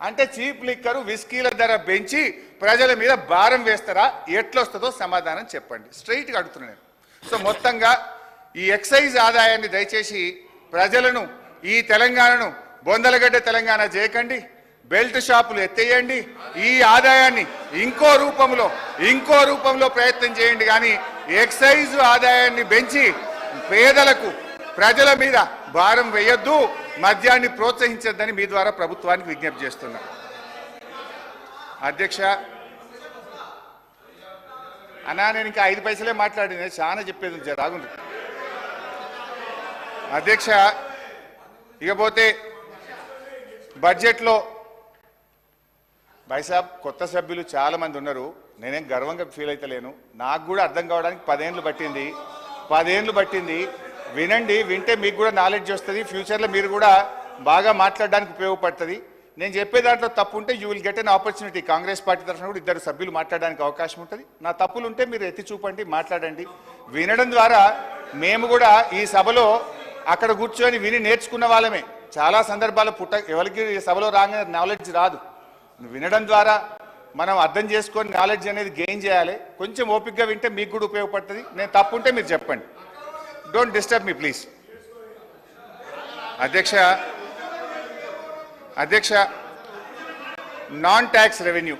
అంటే cheap liquor విస్కీల ధర పెంచి ప్రజల మీద భారం వేస్తారా? ఎట్లొస్తుందో సమాధానం చెప్పండి. స్ట్రైట్గా అడుగుతున్నాను నేను. సో మొత్తంగా ఈ ఎక్సైజ్ ఆదాయాన్ని దయచేసి ప్రజలను, ఈ తెలంగాణను బొందలగడ్డ తెలంగాణ చేయకండి. బెల్ట్ షాపులు ఎత్తేయండి. ఈ ఆదాయాన్ని ఇంకో రూపంలో ప్రయత్నం చేయండి. కానీ ఎక్సైజ్ ఆదాయాన్ని పెంచి పేదలకు, ప్రజల మీద భారం వేయొద్దు, మద్యాన్ని ప్రోత్సహించొద్దని మీ ద్వారా ప్రభుత్వానికి విజ్ఞప్తి చేస్తున్నా. అధ్యక్ష అన్నా, నేను ఇంకా 5 పైసలే మాట్లాడింది, చాలా చెప్పేది రాగుంది. అధ్యక్ష, ఇకపోతే బడ్జెట్లో భాయ్సాబ్ కొత్త సభ్యులు చాలా మంది ఉన్నారు. నేనేం గర్వంగా ఫీల్ అవుతలేను. నాకు కూడా అర్థం కావడానికి 10 ఏళ్ళు పట్టింది. వినండి, వింటే మీకు కూడా నాలెడ్జ్ వస్తుంది. ఫ్యూచర్లో మీరు కూడా బాగా మాట్లాడడానికి ఉపయోగపడుతుంది. నేను చెప్పే దాంట్లో తప్పు ఉంటే you will get an opportunity. Congress party తరఫున కూడా 2 సభ్యులు మాట్లాడడానికి అవకాశం ఉంటుంది. నా తప్పులు ఉంటే మీరు ఎత్తి చూపండి, మాట్లాడండి. వినడం ద్వారా మేము కూడా ఈ సభలో అక్కడ కూర్చొని విని నేర్చుకున్న వాళ్ళమే. చాలా సందర్భాలు ఎవరికి ఈ సభలో రాగానే నాలెడ్జ్ రాదు. వినడం ద్వారా మనం అర్థం చేసుకొని నాలెడ్జ్ అనేది గెయిన్ చేయాలి. కొంచెం ఓపికగా వింటే మీకు కూడా ఉపయోగపడుతుంది. నేను తప్పు ఉంటే మీరు చెప్పండి. Don't disturb me please. అధ్యక్ష నాన్ ట్యాక్స్ రెవెన్యూ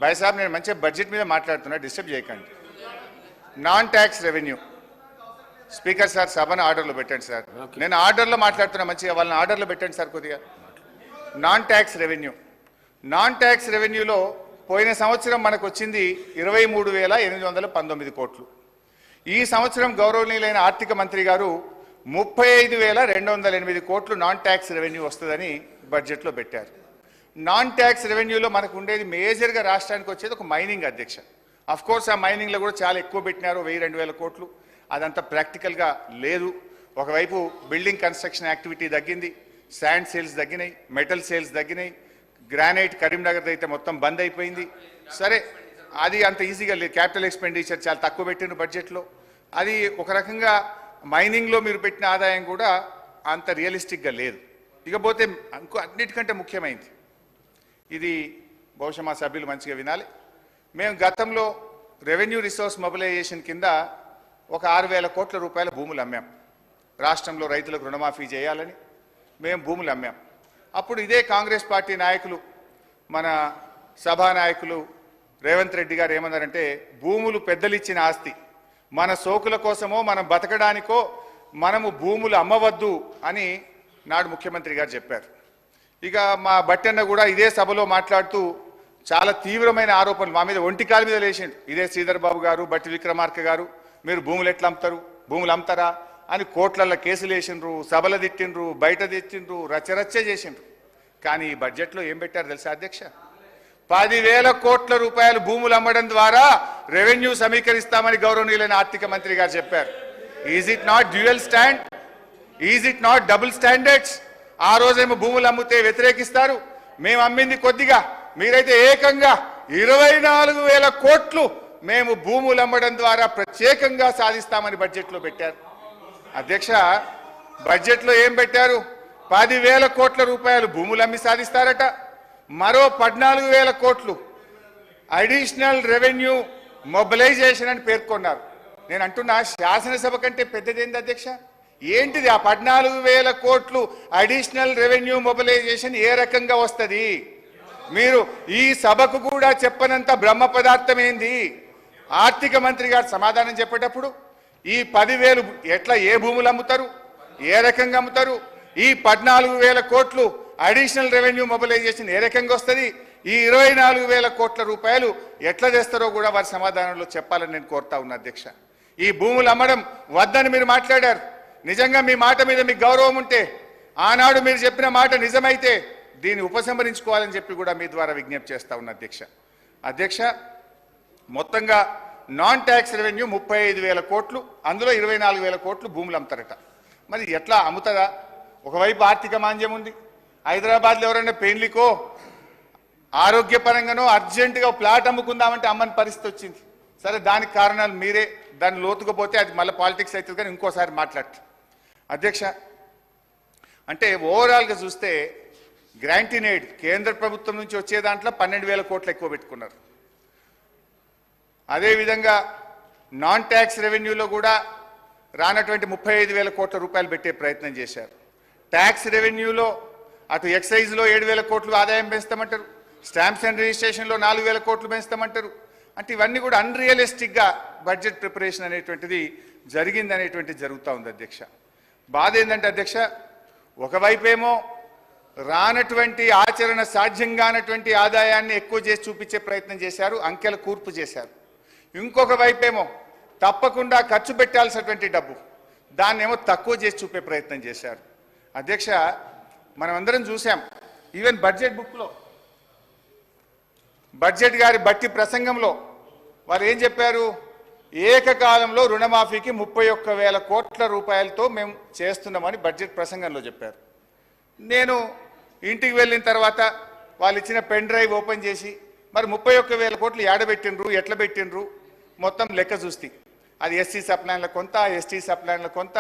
భాయ్ సాబ్, నేను మంచిగా బడ్జెట్ మీద మాట్లాడుతున్నా, డిస్టర్బ్ చేయకండి. Non tax revenue speaker sir, సభను ఆర్డర్లో పెట్టండి సార్. నేను ఆర్డర్లో మాట్లాడుతున్నా, మంచిగా వాళ్ళని ఆర్డర్లో పెట్టండి సార్ కొద్దిగా. నాన్ ట్యాక్స్ రెవెన్యూలో పోయిన సంవత్సరం మనకు వచ్చింది 23,819 కోట్లు. ఈ సంవత్సరం గౌరవనీయులైన ఆర్థిక మంత్రి గారు 35,208 కోట్లు నాన్ ట్యాక్స్ రెవెన్యూ వస్తుందని బడ్జెట్లో పెట్టారు. నాన్ ట్యాక్స్ రెవెన్యూలో మనకు ఉండేది మేజర్గా రాష్ట్రానికి వచ్చేది ఒక మైనింగ్. అధ్యక్ష, అఫ్ కోర్స్ ఆ మైనింగ్లో కూడా చాలా ఎక్కువ పెట్టినారు, 1,000-2,000 కోట్లు. అదంతా ప్రాక్టికల్గా లేదు. ఒకవైపు బిల్డింగ్ కన్స్ట్రక్షన్ యాక్టివిటీ తగ్గింది, శాండ్ సేల్స్ తగ్గినాయి, మెటల్ సేల్స్ తగ్గినాయి, గ్రానైట్ కరీంనగర్ అయితే మొత్తం బంద్ అయిపోయింది. సరే, అది అంత ఈజీగా లేదు. క్యాపిటల్ ఎక్స్పెండిచర్ చాలా తక్కువ పెట్టిన బడ్జెట్లో. అది ఒక రకంగా మైనింగ్లో మీరు పెట్టిన ఆదాయం కూడా అంత రియలిస్టిక్గా లేదు. ఇకపోతే ఇంకో అన్నిటికంటే ముఖ్యమైనది, ఇది బహుశా మా సభ్యులు మంచిగా వినాలి. మేము గతంలో రెవెన్యూ రిసోర్స్ మొబిలైజేషన్ కింద ఒక 6,000 కోట్ల రూపాయల భూములు అమ్మాం. రాష్ట్రంలో రైతులకు రుణమాఫీ చేయాలని మేము భూములు అమ్మాం. అప్పుడు ఇదే కాంగ్రెస్ పార్టీ నాయకులు, మన సభానాయకులు రేవంత్ రెడ్డి గారు ఏమన్నారంటే, భూములు పెద్దలు ఇచ్చిన ఆస్తి, మన సోకుల కోసమో మనం బతకడానికో మనము భూములు అమ్మవద్దు అని నాడు ముఖ్యమంత్రి గారు చెప్పారు. ఇక మా బట్టన్న కూడా ఇదే సభలో మాట్లాడుతూ చాలా తీవ్రమైన ఆరోపణలు మా మీద ఒంటికాల మీద లేచిండు. ఇదే శ్రీధర్ బాబు గారు, బట్టి విక్రమార్క గారు, మీరు భూములు ఎట్లా అమ్ముతారు, భూములు అమ్ముతారా అని కోట్లల్లో కేసులు వేసిండ్రు, సభలు తిట్టిండ్రు, బయట తెచ్చిండ్రు, రచ్చరచ్చ చేసిండ్రు. కానీ ఈ బడ్జెట్లో ఏం పెట్టారు తెలుసా అధ్యక్ష? 10,000 కోట్ల రూపాయలు భూములు అమ్మడం ద్వారా రెవెన్యూ సమీకరిస్తామని గౌరవనీయులైన ఆర్థిక మంత్రి గారు చెప్పారు. Is it not dual stand? Is it not double standards? ఆ రోజేమో భూములు అమ్మితే వ్యతిరేకిస్తారు, మేము అమ్మింది కొద్దిగా, మీరైతే ఏకంగా 24,000 కోట్లు మేము భూములు అమ్మడం ద్వారా ప్రత్యేకంగా సాధిస్తామని బడ్జెట్లో పెట్టారు. అధ్యక్ష, బడ్జెట్లో ఏం పెట్టారు? 10,000 కోట్ల రూపాయలు భూములు అమ్మి సాధిస్తారట, మరో 14,000 కోట్లు అడిషనల్ రెవెన్యూ మొబిలైజేషన్ అని పేర్కొన్నారు. నేను అంటున్నా, శాసనసభ కంటే పెద్దదేంది అధ్యక్ష? ఏంటిది ఆ 14,000 కోట్లు అడిషనల్ రెవెన్యూ మొబిలైజేషన్? ఏ రకంగా వస్తుంది? మీరు ఈ సభకు కూడా చెప్పనంత బ్రహ్మ పదార్థం ఏంది? ఆర్థిక మంత్రి గారు సమాధానం చెప్పేటప్పుడు ఈ 10,000 ఎట్లా, ఏ భూములు అమ్ముతారు, ఏ రకంగా అమ్ముతారు, ఈ 14,000 కోట్లు అడిషనల్ రెవెన్యూ మొబిలైజేషన్ ఏ రకంగా వస్తుంది, ఈ 24,000 కోట్ల రూపాయలు ఎట్లా చేస్తారో కూడా వారి సమాధానంలో చెప్పాలని నేను కోరుతా ఉన్నా. అధ్యక్ష, ఈ భూములు అమ్మడం వద్దని మీరు మాట్లాడారు. నిజంగా మీ మాట మీద మీకు గౌరవం ఉంటే, ఆనాడు మీరు చెప్పిన మాట నిజమైతే దీన్ని ఉపసంహరించుకోవాలని చెప్పి కూడా మీ ద్వారా విజ్ఞప్తి చేస్తా ఉన్నా. అధ్యక్ష, మొత్తంగా నాన్ ట్యాక్స్ రెవెన్యూ 35,000 కోట్లు, అందులో 24,000 కోట్లు భూములు అమ్ముతారట. మరి ఎట్లా అమ్ముతుందా? ఒకవైపు ఆర్థిక మాంద్యం ఉంది. హైదరాబాద్లో ఎవరైనా పెళ్లికో ఆరోగ్యపరంగానో అర్జెంటుగా ప్లాట్ అమ్ముకుందామంటే అమ్మని పరిస్థితి వచ్చింది. సరే, దానికి కారణాలు మీరే, దాన్ని లోతుకుపోతే అది మళ్ళీ పాలిటిక్స్ అవుతుంది, కానీ ఇంకోసారి మాట్లాడతారు. అధ్యక్ష, అంటే ఓవరాల్గా చూస్తే గ్రాంట్ ఇన్ ఎయిడ్ కేంద్ర ప్రభుత్వం నుంచి వచ్చే దాంట్లో 12,000 కోట్లు ఎక్కువ పెట్టుకున్నారు. అదేవిధంగా నాన్ ట్యాక్స్ రెవెన్యూలో కూడా రానటువంటి 35,000 కోట్ల రూపాయలు పెట్టే ప్రయత్నం చేశారు. ట్యాక్స్ రెవెన్యూలో అటు ఎక్సైజ్లో 7,000 కోట్లు ఆదాయం పెంచుతామంటారు, స్టాంప్స్ అండ్ రిజిస్ట్రేషన్లో 4,000 కోట్లు పెంచుతామంటారు. అంటే ఇవన్నీ కూడా అన్రియలిస్టిక్గా బడ్జెట్ ప్రిపరేషన్ అనేటువంటిది జరిగిందనేటువంటిది జరుగుతూ ఉంది అధ్యక్ష. బాధ ఏంటంటే అధ్యక్ష, ఒకవైపేమో రానటువంటి ఆచరణ సాధ్యం కానటువంటి ఆదాయాన్ని ఎక్కువ చేసి చూపించే ప్రయత్నం చేశారు, అంకెల కూర్పు చేశారు. ఇంకొక వైపేమో తప్పకుండా ఖర్చు పెట్టాల్సినటువంటి డబ్బు దాన్నేమో తక్కువ చేసి చూపే ప్రయత్నం చేశారు. అధ్యక్ష, మనం అందరం చూసాం, ఈవెన్ బడ్జెట్ బుక్లో బడ్జెట్ గారి బట్టి ప్రసంగంలో వారు ఏం చెప్పారు, ఏకకాలంలో రుణమాఫీకి 31,000 కోట్ల రూపాయలతో మేము చేస్తున్నామని బడ్జెట్ ప్రసంగంలో చెప్పారు. నేను ఇంటికి వెళ్ళిన తర్వాత వాళ్ళు ఇచ్చిన పెన్ డ్రైవ్ ఓపెన్ చేసి మరి 31,000 కోట్లు ఏడబెట్టినరు, ఎట్లా పెట్టినరు మొత్తం లెక్క చూస్తే అది ఎస్సీ సప్లాన్ల కొంత, ఎస్టీ సప్లాన్ల కొంత,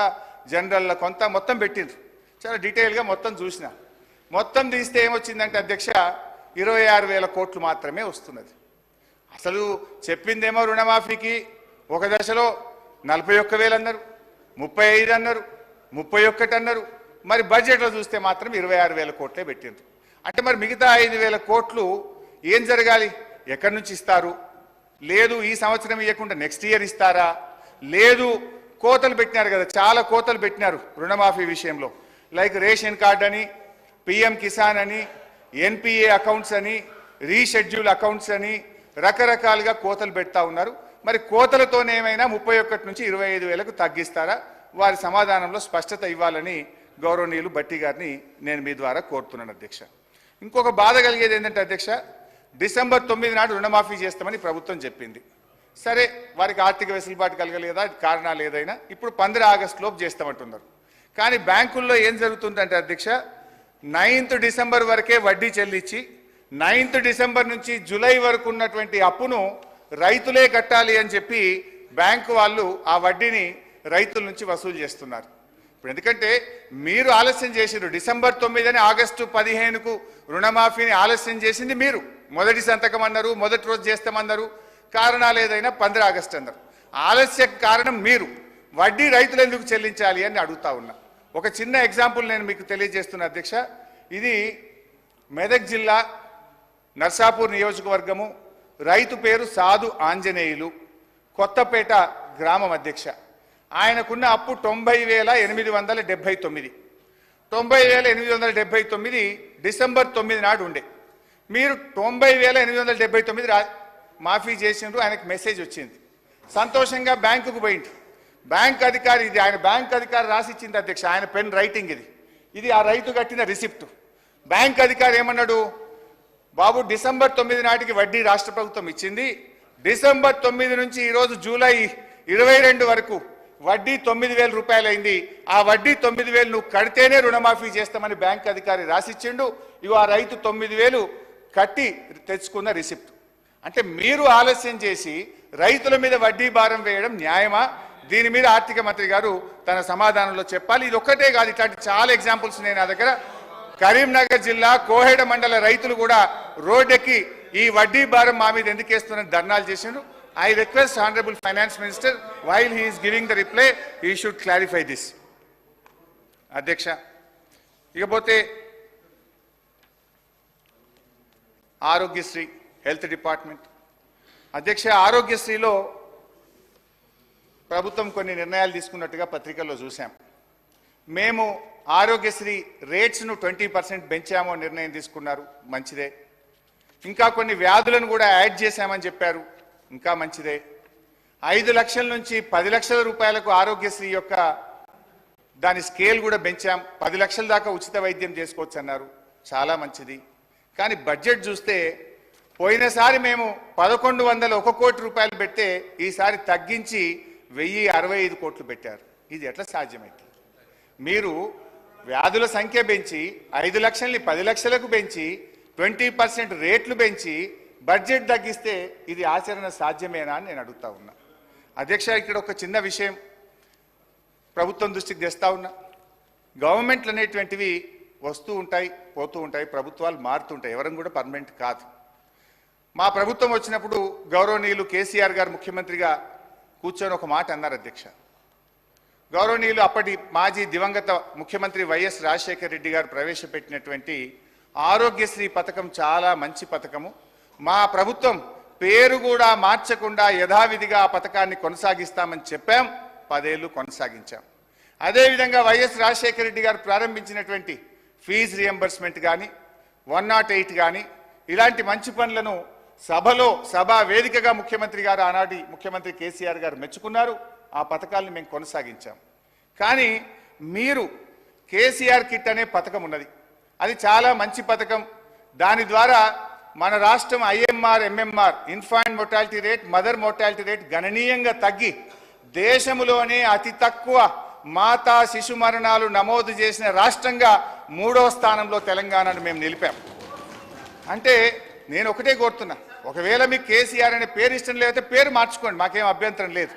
జనరల్ల కొంత మొత్తం పెట్టినరు. చాలా డీటెయిల్గా మొత్తం చూసిన. మొత్తం తీస్తే ఏమొచ్చిందంటే అధ్యక్ష 26,000 కోట్లు మాత్రమే వస్తున్నది. అసలు చెప్పిందేమో రుణమాఫీకి ఒక దశలో 41,000 అన్నారు, 35 అన్నారు, 31 అన్నారు. మరి బడ్జెట్లో చూస్తే మాత్రం 26,000 కోట్లే పెట్టిండ్రు. అంటే మరి మిగతా 5,000 కోట్లు ఏం జరగాలి, ఎక్కడి నుంచి ఇస్తారు? లేదు ఈ సంవత్సరం ఇవ్వకుండా నెక్స్ట్ ఇయర్ ఇస్తారా? లేదు కోతలు పెట్టినారు కదా, చాలా కోతలు పెట్టినారు రుణమాఫీ విషయంలో. లైక్ రేషన్ కార్డ్ అని, పిఎం కిసాన్ అని, ఎన్పిఏ అకౌంట్స్ అని, రీషెడ్యూల్ అకౌంట్స్ అని రకరకాలుగా కోతలు పెడతా ఉన్నారు. మరి కోతలతోనే ఏమైనా 31 నుంచి 25,000కు తగ్గిస్తారా? వారి సమాధానంలో స్పష్టత ఇవ్వాలని గౌరవనీయులు భట్టి గారిని నేను మీ ద్వారా కోరుతున్నాను అధ్యక్ష. ఇంకొక బాధ కలిగేది ఏంటంటే అధ్యక్ష, డిసెంబర్ 9 నాడు రుణమాఫీ చేస్తామని ప్రభుత్వం చెప్పింది. సరే, వారికి ఆర్థిక వెసులుబాటు కలగలేదా, కారణాలు ఏదైనా, ఇప్పుడు 15 ఆగస్టు లోపు చేస్తామంటున్నారు. కానీ బ్యాంకుల్లో ఏం జరుగుతుందంటే అధ్యక్ష, 9th డిసెంబర్ వరకే వడ్డీ చెల్లించి 9th డిసెంబర్ నుంచి జూలై వరకు ఉన్నటువంటి అప్పును రైతులే కట్టాలి అని చెప్పి బ్యాంకు వాళ్ళు ఆ వడ్డీని రైతుల నుంచి వసూలు చేస్తున్నారు. ఇప్పుడు ఎందుకంటే మీరు ఆలస్యం చేసిరు, డిసెంబర్ 9 అని ఆగస్టు 15కు రుణమాఫీని ఆలస్యం చేసింది మీరు. మొదటి సంతకం అన్నారు, మొదటి రోజు చేస్తామన్నారు, కారణాలు ఏదైనా 15 ఆగస్టు అన్నారు. ఆలస్య కారణం మీరు, వడ్డీ రైతులు ఎందుకు చెల్లించాలి అని అడుగుతా ఉన్నా. ఒక చిన్న ఎగ్జాంపుల్ నేను మీకు తెలియజేస్తున్నా అధ్యక్ష. ఇది మెదక్ జిల్లా నర్సాపూర్ నియోజకవర్గము, రైతు పేరు సాధు ఆంజనేయులు, కొత్తపేట గ్రామం అధ్యక్ష. ఆయనకున్న అప్పు 90,879. 90,879 డిసెంబర్ 9 నాడు ఉండే. మీరు 90,879 మాఫీ చేసిండ్రు, ఆయనకు మెసేజ్ వచ్చింది. సంతోషంగా బ్యాంకుకు పోయింది. బ్యాంక్ అధికారి, ఇది ఆయన బ్యాంక్ అధికారి రాసిచ్చింది అధ్యక్ష, ఆయన పెన్ రైటింగ్ ఇది ఆ రైతు కట్టిన రిసిప్ట్. బ్యాంక్ అధికారి ఏమన్నాడు, బాబు డిసెంబర్ 9 నాటికి వడ్డీ రాష్ట్ర ప్రభుత్వం ఇచ్చింది, డిసెంబర్ 9 నుంచి ఈరోజు జూలై 22 వరకు వడ్డీ 9,000 రూపాయలు అయింది. ఆ వడ్డీ 9,000 నువ్వు కడితేనే రుణమాఫీ చేస్తామని బ్యాంక్ అధికారి రాసిచ్చిండు. ఇవి ఆ రైతు 9,000 కట్టి తెచ్చుకున్న రిసిప్ట్. అంటే మీరు ఆలస్యం చేసి రైతుల మీద వడ్డీ భారం వేయడం న్యాయమా? దీని మీద ఆర్థిక మంత్రి గారు తన సమాధానంలో చెప్పాలి. ఇది ఒక్కటే కాదు, ఇట్లాంటి చాలా ఎగ్జాంపుల్స్ నేను నా దగ్గర. కరీంనగర్ జిల్లా కోహెడ మండల రైతులు కూడా రోడ్డెక్కి ఈ వడ్డీ భారం మా మీద ఎందుకు వేస్తున్నారని ధర్నాలు చేసిండ్రు. I request Honorable Finance Minister, while he is giving the reply, he should clarify this. అధ్యక్ష, ఇకపోతే ఆరోగ్యశ్రీ హెల్త్ డిపార్ట్మెంట్ అధ్యక్ష, ఆరోగ్యశ్రీలో ప్రభుత్వం కొన్ని నిర్ణయాలు తీసుకున్నట్టుగా పత్రికల్లో చూసాం. మేము ఆరోగ్యశ్రీ రేట్స్ను 20% పెంచామో నిర్ణయం తీసుకున్నారు, మంచిదే. ఇంకా కొన్ని వ్యాధులను కూడా యాడ్ చేశామని చెప్పారు, ఇంకా మంచిదే. 5 లక్షల నుంచి 10 లక్షల రూపాయలకు ఆరోగ్యశ్రీ యొక్క దాని స్కేల్ కూడా పెంచాం, 10 లక్షల దాకా ఉచిత వైద్యం చేసుకోవచ్చు అన్నారు, చాలా మంచిది. కానీ బడ్జెట్ చూస్తే పోయినసారి మేము 1,101 కోటి రూపాయలు పెడితే ఈసారి తగ్గించి 1,065 కోట్లు పెట్టారు. ఇది ఎట్లా సాధ్యమైంది? మీరు వ్యాధుల సంఖ్య పెంచి 5 లక్షల్ని 10 లక్షలకు పెంచి 20% రేట్లు పెంచి బడ్జెట్ తగ్గిస్తే ఇది ఆచరణ సాధ్యమేనా అని నేను అడుగుతా ఉన్నా. అధ్యక్ష, ఇక్కడ ఒక చిన్న విషయం ప్రభుత్వం దృష్టికి తెస్తా ఉన్నా. గవర్నమెంట్లు అనేటువంటివి వస్తూ ఉంటాయి, పోతూ ఉంటాయి, ప్రభుత్వాలు మారుతుంటాయి, ఎవరం కూడా పర్మనెంట్ కాదు. మా ప్రభుత్వం వచ్చినప్పుడు గౌరవనీయులు కేసీఆర్ గారు ముఖ్యమంత్రిగా కూర్చొని ఒక మాట అన్నారు అధ్యక్ష. గౌరవనీయులు అప్పటి మాజీ దివంగత ముఖ్యమంత్రి వైఎస్ రాజశేఖర రెడ్డి గారు ప్రవేశపెట్టినటువంటి ఆరోగ్యశ్రీ పథకం చాలా మంచి పథకము. మా ప్రభుత్వం పేరు కూడా మార్చకుండా యథావిధిగా ఆ పథకాన్ని కొనసాగిస్తామని చెప్పాం. 10 ఏళ్ళు కొనసాగించాం. అదేవిధంగా వైఎస్ రాజశేఖర రెడ్డి గారు ప్రారంభించినటువంటి ఫీజు రియంబర్స్మెంట్ కానీ 108 కానీ ఇలాంటి మంచి పనులను సభా వేదికగా ముఖ్యమంత్రి గారు ఆనాటి ముఖ్యమంత్రి కేసీఆర్ గారు మెచ్చుకున్నారు. ఆ పథకాలను మేము కొనసాగించాం. కానీ మీరు కేసీఆర్ కిట్ అనే పథకం ఉన్నది, అది చాలా మంచి పథకం. దాని ద్వారా మన రాష్ట్రం IMR MMR infant mortality rate, mother mortality rate గణనీయంగా తగ్గి దేశంలోనే అతి తక్కువ మాతా శిశు మరణాలు నమోదు చేసిన రాష్ట్రంగా 3వ స్థానంలో తెలంగాణను మేము నిలిపాం. అంటే నేను ఒకటే కోరుతున్నా, ఒకవేళ మీకు కేసీఆర్ అనే పేరు ఇష్టం లేకపోతే పేరు మార్చుకోండి, మాకేం అభ్యంతరం లేదు.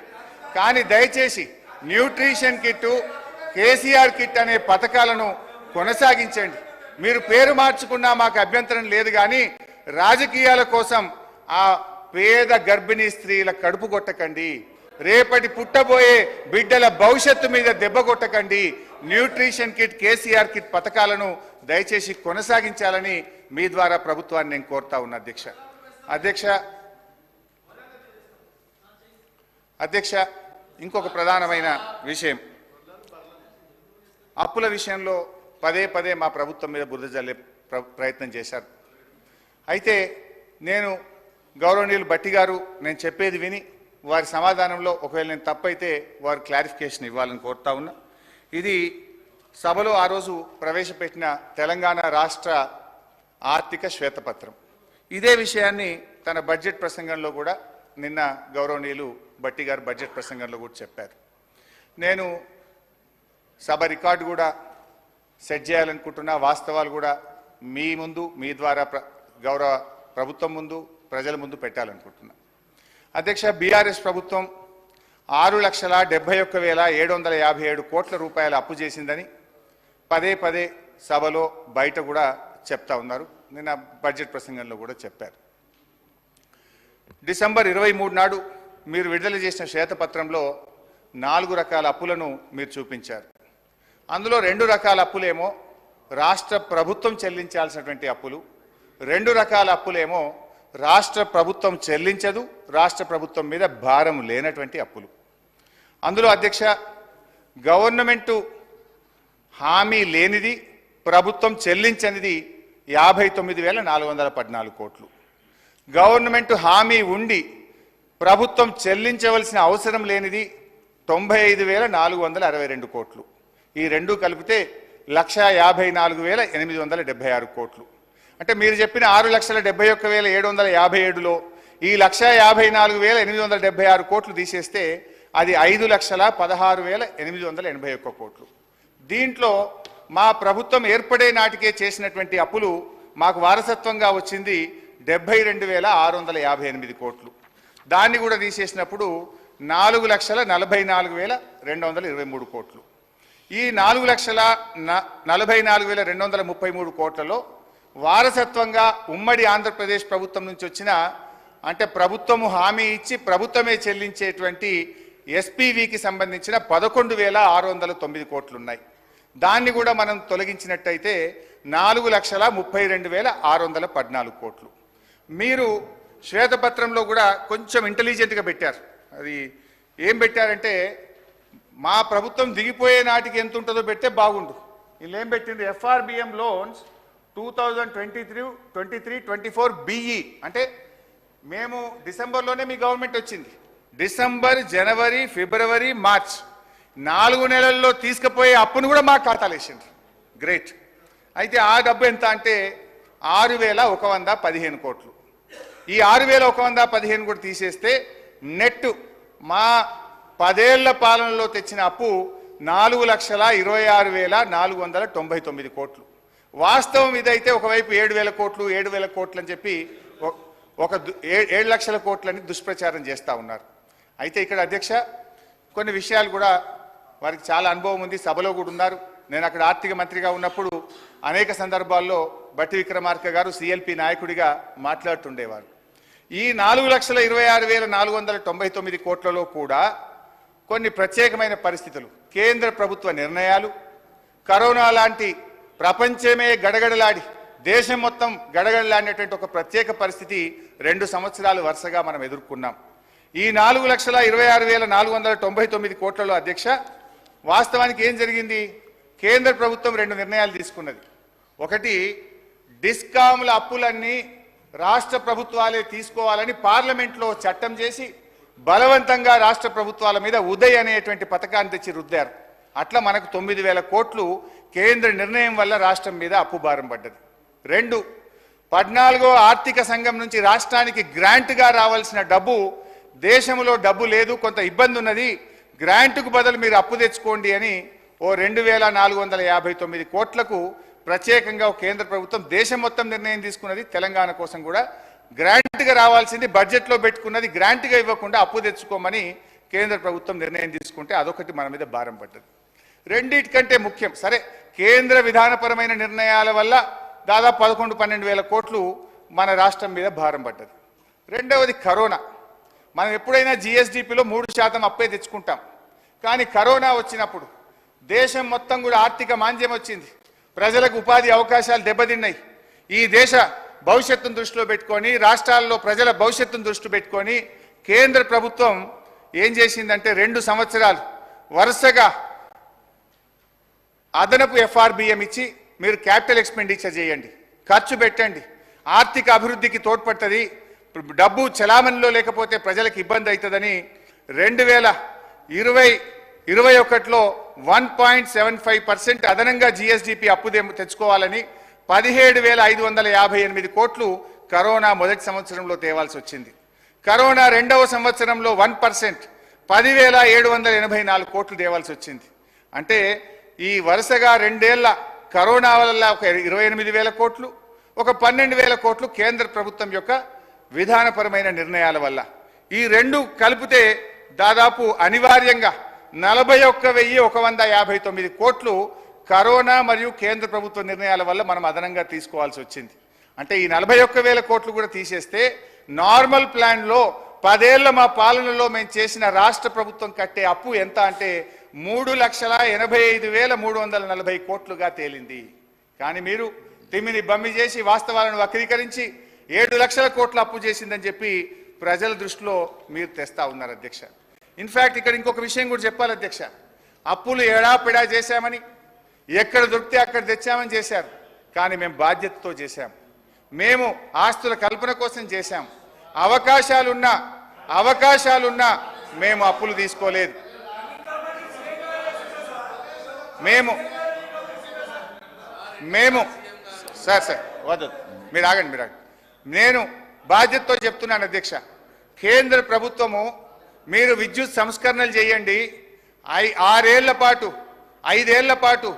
కానీ దయచేసి న్యూట్రిషన్ కిట్, కేసీఆర్ కిట్ అనే పథకాలను కొనసాగించండి. మీరు పేరు మార్చుకున్నా మాకు అభ్యంతరం లేదు. కానీ రాజకీయాల కోసం ఆ పేద గర్భిణీ స్త్రీల కడుపు కొట్టకండి, రేపటి పుట్టబోయే బిడ్డల భవిష్యత్తు మీద దెబ్బ కొట్టకండి. న్యూట్రిషన్ కిట్, కేసీఆర్ కిట్ పథకాలను దయచేసి కొనసాగించాలని మీ ద్వారా ప్రభుత్వాన్ని నేను కోరుతా ఉన్నా అధ్యక్ష. ఇంకొక ప్రధానమైన విషయం, అప్పుల విషయంలో పదే మా ప్రభుత్వం మీద బురద జల్లే ప్రయత్నం చేశారు. అయితే నేను గౌరవనీయులు భట్టి గారు నేను చెప్పేది విని వారి సమాధానంలో ఒకవేళ నేను తప్పైతే వారు క్లారిఫికేషన్ ఇవ్వాలని కోరుతా ఉన్నా. ఇది సభలో ఆ రోజు ప్రవేశపెట్టిన తెలంగాణ రాష్ట్ర ఆర్థిక శ్వేతపత్రం. ఇదే విషయాన్ని తన బడ్జెట్ ప్రసంగంలో కూడా నిన్న గౌరవనీయులు భట్టి గారు బడ్జెట్ ప్రసంగంలో కూడా చెప్పారు. నేను సభ రికార్డు కూడా సెట్ చేయాలనుకుంటున్నా, వాస్తవాలు కూడా మీ ముందు, మీ ద్వారా గౌరవ ప్రభుత్వం ముందు, ప్రజల ముందు పెట్టాలనుకుంటున్నా. అధ్యక్ష, బీఆర్ఎస్ ప్రభుత్వం 6,71,757 కోట్ల రూపాయల అప్పు చేసిందని పదే సభలో బయట కూడా చెప్తా ఉన్నారు. నిన్న బడ్జెట్ ప్రసంగంలో కూడా చెప్పారు. డిసెంబర్ 23 నాడు మీరు విడుదల చేసిన శ్వేతపత్రంలో 4 రకాల అప్పులను మీరు చూపించారు. అందులో 2 రకాల అప్పులేమో రాష్ట్ర ప్రభుత్వం చెల్లించాల్సినటువంటి అప్పులు, 2 రకాల అప్పులేమో రాష్ట్ర ప్రభుత్వం చెల్లించదు, రాష్ట్ర ప్రభుత్వం మీద భారం లేనటువంటి అప్పులు. అందులో అధ్యక్ష, గవర్నమెంటు హామీ లేనిది, ప్రభుత్వం చెల్లించనిది 59,414 కోట్లు. గవర్నమెంట్ హామీ ఉండి ప్రభుత్వం చెల్లించవలసిన అవసరం లేనిది 95,462 కోట్లు. ఈ రెండు కలిపితే 1,54,876 కోట్లు. అంటే మీరు చెప్పిన 6,71,757లో ఈ 1,54,876 కోట్లు తీసేస్తే అది 5,16,881 కోట్లు. దీంట్లో మా ప్రభుత్వం ఏర్పడే నాటికే చేసినటువంటి అప్పులు మాకు వారసత్వంగా వచ్చింది 72,658 కోట్లు. దాన్ని కూడా తీసేసినప్పుడు 4,44,223 కోట్లు. ఈ 4,44,233 కోట్లలో వారసత్వంగా ఉమ్మడి ఆంధ్రప్రదేశ్ ప్రభుత్వం నుంచి వచ్చిన, అంటే ప్రభుత్వము హామీ ఇచ్చి ప్రభుత్వమే చెల్లించేటువంటి ఎస్పీవీకి సంబంధించిన 11,609 కోట్లు ఉన్నాయి. దాన్ని కూడా మనం తొలగించినట్టయితే 4,32,614 కోట్లు. మీరు శ్వేతపత్రంలో కూడా కొంచెం ఇంటెలిజెంట్గా పెట్టారు. అది ఏం పెట్టారంటే, మా ప్రభుత్వం దిగిపోయే నాటికి ఎంత ఉంటుందో పెడితే బాగుండు. వీళ్ళు ఏం పెట్టిండ్రు, ఎఫ్ఆర్బిఎం లోన్స్ 2023-24 బిఈ, అంటే మేము డిసెంబర్లోనే మీ గవర్నమెంట్ వచ్చింది, డిసెంబర్, జనవరి, ఫిబ్రవరి, మార్చ్ 4 నెలల్లో తీసుకుపోయే అప్పును కూడా మా ఖాతాలు వేసిండ్రు. గ్రేట్. అయితే ఆ డబ్బు ఎంత అంటే 6,115 కోట్లు. ఈ 6,115 కూడా తీసేస్తే నెట్ మా 10 ఏళ్ల పాలనలో తెచ్చిన అప్పు 4,26,499 కోట్లు. వాస్తవం ఇదైతే ఒకవైపు 7,000 కోట్లు 7,000 కోట్లు అని చెప్పి ఒక 7 లక్షల కోట్లని దుష్ప్రచారం చేస్తూ ఉన్నారు. అయితే ఇక్కడ అధ్యక్ష కొన్ని విషయాలు కూడా వారికి చాలా అనుభవం ఉంది, సభలో కూడా ఉన్నారు, నేను అక్కడ ఆర్థిక మంత్రిగా ఉన్నప్పుడు అనేక సందర్భాల్లో బట్టి విక్రమార్క గారు సిఎల్పి నాయకుడిగా మాట్లాడుతుండేవారు. ఈ 4,26,499 కోట్లలో కూడా కొన్ని ప్రత్యేకమైన పరిస్థితులు, కేంద్ర ప్రభుత్వ నిర్ణయాలు, కరోనా లాంటి ప్రపంచమే గడగడలాడి దేశం మొత్తం గడగడలాడినటువంటి ఒక ప్రత్యేక పరిస్థితి 2 సంవత్సరాలు వరుసగా మనం ఎదుర్కొన్నాం. ఈ 4,26,499 కోట్లలో అధ్యక్ష వాస్తవానికి ఏం జరిగింది? కేంద్ర ప్రభుత్వం 2 నిర్ణయాలు తీసుకున్నది. ఒకటి, డిస్కామ్ల అప్పులన్నీ రాష్ట్ర ప్రభుత్వాలే తీసుకోవాలని పార్లమెంట్లో చట్టం చేసి బలవంతంగా రాష్ట్ర ప్రభుత్వాల మీద ఉదయ్ అనేటువంటి పథకాన్ని తెచ్చి రుద్దారు. అట్లా మనకు 9,000 కోట్లు కేంద్ర నిర్ణయం వల్ల రాష్ట్రం మీద అప్పు భారం పడ్డది. 2, 14వ ఆర్థిక సంఘం నుంచి రాష్ట్రానికి గ్రాంట్గా రావాల్సిన డబ్బు, దేశంలో డబ్బు లేదు, కొంత ఇబ్బంది ఉన్నది, గ్రాంట్కు బదులు మీరు అప్పు తెచ్చుకోండి అని ఓ 2,459 కోట్లకు ప్రత్యేకంగా కేంద్ర ప్రభుత్వం దేశం మొత్తం నిర్ణయం తీసుకున్నది. తెలంగాణ కోసం కూడా గ్రాంట్గా రావాల్సింది బడ్జెట్లో పెట్టుకున్నది, గ్రాంట్గా ఇవ్వకుండా అప్పు తెచ్చుకోమని కేంద్ర ప్రభుత్వం నిర్ణయం తీసుకుంటే అదొకటి మన మీద భారం పడ్డది. రెండిటికంటే ముఖ్యం, సరే కేంద్ర విధానపరమైన నిర్ణయాల వల్ల దాదాపు 11-12 కోట్లు మన రాష్ట్రం మీద భారం పడ్డది. రెండవది కరోనా. మనం ఎప్పుడైనా జిఎస్డిపిలో 3% అప్పే తెచ్చుకుంటాం, కానీ కరోనా వచ్చినప్పుడు దేశం మొత్తం కూడా ఆర్థిక మాంద్యం వచ్చింది, ప్రజలకు ఉపాధి అవకాశాలు దెబ్బతిన్నాయి. ఈ దేశ భవిష్యత్తును దృష్టిలో పెట్టుకొని, రాష్ట్రాల్లో ప్రజల భవిష్యత్తును దృష్టి పెట్టుకొని కేంద్ర ప్రభుత్వం ఏం చేసిందంటే 2 సంవత్సరాలు వరుసగా అదనపు ఎఫ్ఆర్బిఎం ఇచ్చి మీరు క్యాపిటల్ ఎక్స్పెండిచర్ చేయండి, ఖర్చు పెట్టండి, ఆర్థిక అభివృద్ధికి తోడ్పడుతుంది, డబ్బు చలామణిలో లేకపోతే ప్రజలకు ఇబ్బంది అవుతుందని 2020-21లో 1.75% అదనంగా జిఎస్డిపి అప్పు తెచ్చుకోవాలని 17,558 కోట్లు కరోనా మొదటి సంవత్సరంలో తేవాల్సి వచ్చింది. కరోనా రెండవ సంవత్సరంలో 1% 10,784 కోట్లు తేవాల్సి వచ్చింది. అంటే ఈ వరుసగా 2 ఏళ్ల కరోనా వల్ల ఒక 28,000 కోట్లు, ఒక 12,000 కోట్లు కేంద్ర ప్రభుత్వం యొక్క విధానపరమైన నిర్ణయాల వల్ల, ఈ 2 కలిపితే దాదాపు అనివార్యంగా 41,159 కోట్లు కరోనా మరియు కేంద్ర ప్రభుత్వ నిర్ణయాల వల్ల మనం అదనంగా తీసుకోవాల్సి వచ్చింది. అంటే ఈ 41,000 కోట్లు కూడా తీసేస్తే నార్మల్ ప్లాన్లో 10 ఏళ్ల మా పాలనలో మేము చేసిన రాష్ట్ర ప్రభుత్వం కట్టే అప్పు ఎంత అంటే 3,85,340 కోట్లుగా తేలింది. కానీ మీరు తిమ్మిని బమ్మి చేసి వాస్తవాలను వక్రీకరించి 7 లక్షల కోట్ల అప్పు చేసిందని చెప్పి ప్రజల దృష్టిలో మీరు తెస్తా ఉన్నారు అధ్యక్ష. ఇన్ఫ్యాక్ట్ ఇక్కడ ఇంకొక విషయం కూడా చెప్పాలి అధ్యక్ష, అప్పులు ఎడాపెడా చేశామని, ఎక్కడ దొరికితే అక్కడ తెచ్చామని చేశారు, కానీ మేము బాధ్యతతో చేశాం, మేము ఆస్తుల కల్పన కోసం చేశాం, అవకాశాలున్నా మేము అప్పులు తీసుకోలేదు. మేము సార్ వద్దు, మీరు ఆగండి. నేను బాధ్యతతో చెప్తున్నాను అధ్యక్ష, కేంద్ర ప్రభుత్వము మీరు విద్యుత్ సంస్కరణలు చేయండి, 5 ఏళ్ల పాటు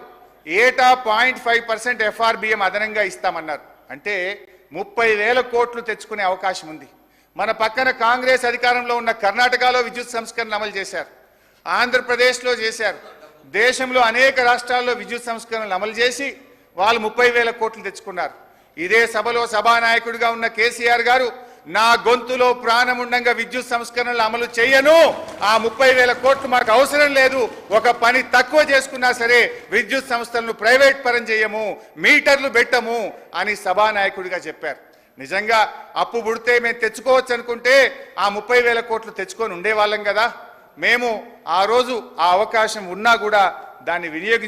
ఏటా 0.5% ఎఫ్ఆర్బిఎం అదనంగా ఇస్తామన్నారు. అంటే 30,000 కోట్లు తెచ్చుకునే అవకాశం ఉంది. మన పక్కన కాంగ్రెస్ అధికారంలో ఉన్న కర్ణాటకలో విద్యుత్ సంస్కరణలు అమలు చేశారు, ఆంధ్రప్రదేశ్లో చేశారు, దేశంలో అనేక రాష్ట్రాల్లో విద్యుత్ సంస్కరణలు అమలు చేసి వాళ్ళు 30,000 కోట్లు తెచ్చుకున్నారు. ఇదే సభలో సభానాయకుడిగా ఉన్న కేసీఆర్ గారు, నా గొంతులో ప్రాణముండంగా విద్యుత్ సంస్కరణలు అమలు చేయను, ఆ 30,000 కోట్లు మాకు అవసరం లేదు, ఒక పని తక్కువ చేసుకున్నా సరే విద్యుత్ సంస్థలను ప్రైవేట్ పరం చేయము, మీటర్లు పెట్టము అని సభానాయకుడిగా చెప్పారు. నిజంగా అప్పు పుడితే మేము తెచ్చుకోవచ్చు అనుకుంటే ఆ 30,000 కోట్లు తెచ్చుకొని ఉండేవాళ్ళం కదా. మేము ఆ రోజు ఆ అవకాశం ఉన్నా కూడా దాన్ని